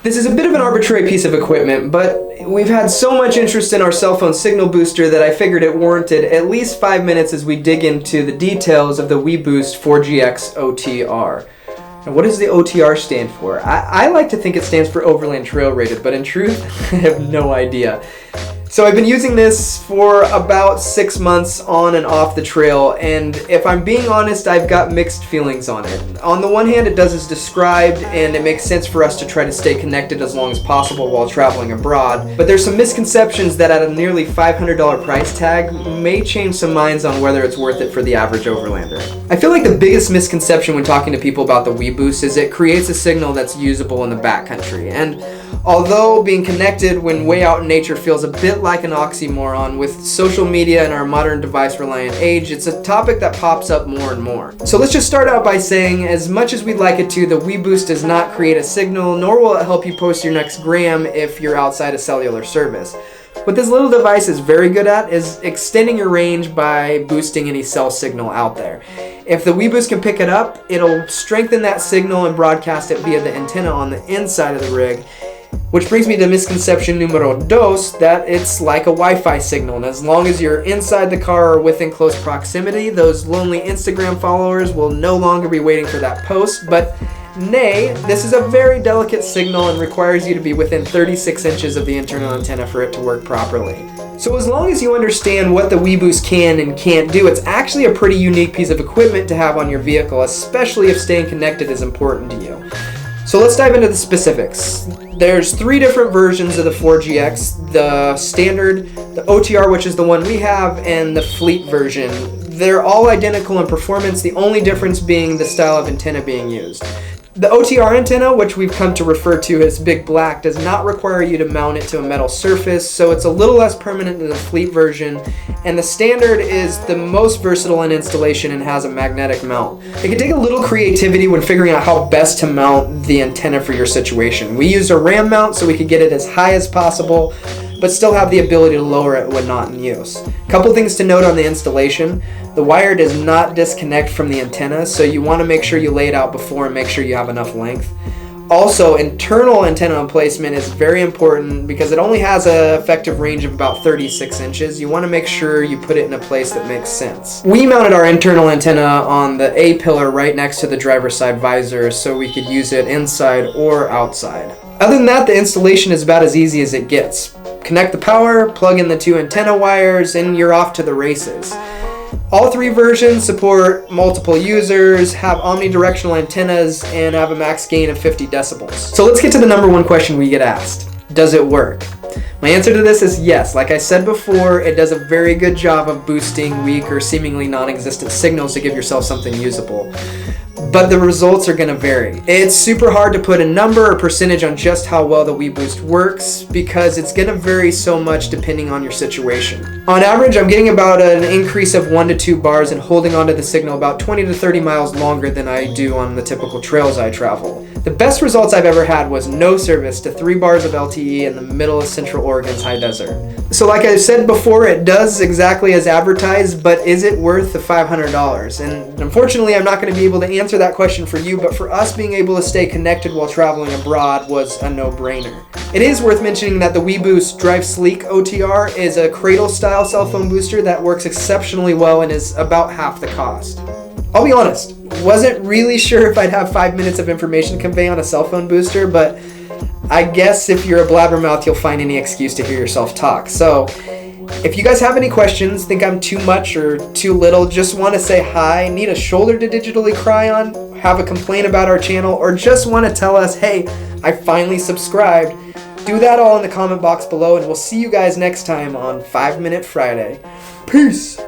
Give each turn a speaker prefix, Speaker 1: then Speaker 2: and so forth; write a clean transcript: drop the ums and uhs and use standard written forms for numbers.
Speaker 1: This is a bit of an arbitrary piece of equipment, but we've had so much interest in our cell phone signal booster that I figured it warranted at least 5 minutes as we dig into the details of the WeBoost 4GX OTR. Now, what does the OTR stand for? I like to think it stands for Overland Trail Rated, but in truth, I have no idea. So I've been using this for about 6 months on and off the trail, and if I'm being honest, I've got mixed feelings on it. On the one hand, it does as described, and it makes sense for us to try to stay connected as long as possible while traveling abroad, but there's some misconceptions that at a nearly $500 price tag may change some minds on whether it's worth it for the average overlander. I feel like the biggest misconception when talking to people about the WeBoost is it creates a signal that's usable in the backcountry, and although being connected when way out in nature feels a bit like an oxymoron, with social media and our modern device-reliant age, it's a topic that pops up more and more. So let's just start out by saying, as much as we'd like it to, the WeBoost does not create a signal, nor will it help you post your next gram if you're outside a cellular service. What this little device is very good at is extending your range by boosting any cell signal out there. If the WeBoost can pick it up, it'll strengthen that signal and broadcast it via the antenna on the inside of the rig. Which brings me to misconception numero dos, that it's like a Wi-Fi signal, and as long as you're inside the car or within close proximity, those lonely Instagram followers will no longer be waiting for that post. But nay, this is a very delicate signal and requires you to be within 36 inches of the internal antenna for it to work properly. So as long as you understand what the WeBoost can and can't do, it's actually a pretty unique piece of equipment to have on your vehicle, especially if staying connected is important to you. So let's dive into the specifics. There's 3 different versions of the 4GX, the standard, the OTR, which is the one we have, and the fleet version. They're all identical in performance, the only difference being the style of antenna being used. The OTR antenna, which we've come to refer to as Big Black, does not require you to mount it to a metal surface, so it's a little less permanent than the fleet version, and the standard is the most versatile in installation and has a magnetic mount. It can take a little creativity when figuring out how best to mount the antenna for your situation. We used a ram mount so we could get it as high as possible, but still have the ability to lower it when not in use. Couple things to note on the installation. The wire does not disconnect from the antenna, so you want to make sure you lay it out before and make sure you have enough length. Also, internal antenna placement is very important because it only has an effective range of about 36 inches. You want to make sure you put it in a place that makes sense. We mounted our internal antenna on the A pillar right next to the driver's side visor so we could use it inside or outside. Other than that, the installation is about as easy as it gets. Connect the power, plug in the 2 antenna wires, and you're off to the races. All 3 versions support multiple users, have omnidirectional antennas, and have a max gain of 50 decibels. So let's get to the number 1 question we get asked. Does it work? My answer to this is yes. Like I said before, it does a very good job of boosting weak or seemingly non-existent signals to give yourself something usable. But the results are going to vary. It's super hard to put a number or percentage on just how well the WeBoost works because it's going to vary so much depending on your situation. On average, I'm getting about an increase of 1 to 2 bars and holding onto the signal about 20 to 30 miles longer than I do on the typical trails I travel. The best results I've ever had was no service to 3 bars of LTE in the middle of Central Oregon's high desert. So like I said before, it does exactly as advertised, but is it worth the $500? And unfortunately, I'm not going to be able to answer that question for you, but for us, being able to stay connected while traveling abroad was a no-brainer. It is worth mentioning that the WeBoost Drive Sleek OTR is a cradle-style cell phone booster that works exceptionally well and is about half the cost. I'll be honest, wasn't really sure if I'd have 5 minutes of information to convey on a cell phone booster, but I guess if you're a blabbermouth, you'll find any excuse to hear yourself talk. So if you guys have any questions, think I'm too much or too little, just want to say hi, need a shoulder to digitally cry on, have a complaint about our channel, or just want to tell us, hey, I finally subscribed, do that all in the comment box below, and we'll see you guys next time on 5 Minute Friday. Peace!